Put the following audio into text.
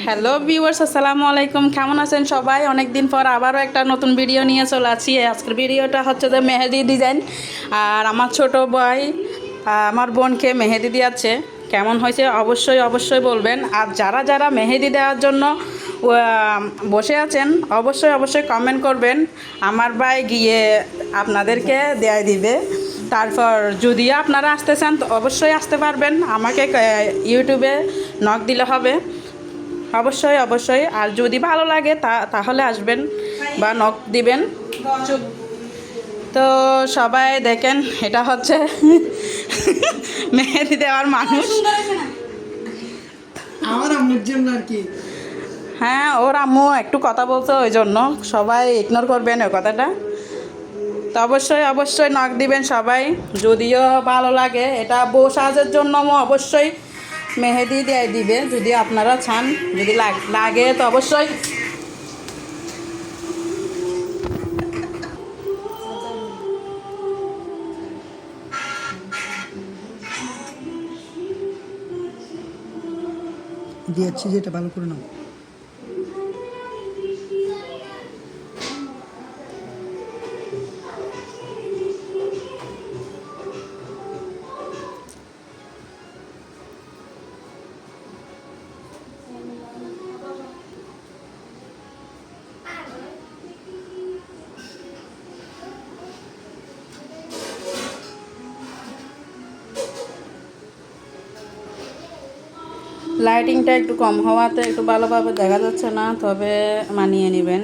Hello viewers, আসসালামু আলাইকুম। কেমন আছেন সবাই? অনেক দিন পর আবারও একটা নতুন ভিডিও নিয়ে চলে আসছি। আজকের ভিডিওটা হচ্ছে যে মেহেদি ডিজাইন। আর আমার ছোট ভাই আমার বোনকে মেহেদি দিয়াচ্ছে। কেমন হয়েছে অবশ্যই অবশ্যই বলবেন। আর যারা যারা মেহেদি দেওয়ার জন্য বসে আছেন অবশ্যই অবশ্যই কমেন্ট করবেন। আমার ভাই গিয়ে আপনাদেরকে দেয় দিবে। তারপর যদি আপনারা আসতে চান তো অবশ্যই আসতে পারবেন। আমাকে ইউটিউবে নক দিলে হবে। অবশ্যই অবশ্যই। আর যদি ভালো লাগে তাহলে আসবেন বা নক দিবেন। তো সবাই দেখেন, এটা হচ্ছে মেহেদি দেওয়ার মানুষ। আমার আম্মুর জন্য আর কি। হ্যাঁ, ওর আম্মু একটু কথা বলছে, ওই জন্য সবাই ইগনোর করবেন ওই কথাটা। তো অবশ্যই অবশ্যই নক দিবেন সবাই। যদিও ভালো লাগে, এটা বউ সাজের জন্য অবশ্যই মেহেদি দিয়ে দিবে যদি আপনারা চান। যদি লাগে তো অবশ্যই দিয়েছি, যেটা ভালো করে নাও। লাইটিংটা একটু কম হওয়াতে একটু ভালোভাবে দেখা যাচ্ছে না, তবে মানিয়ে নেবেন।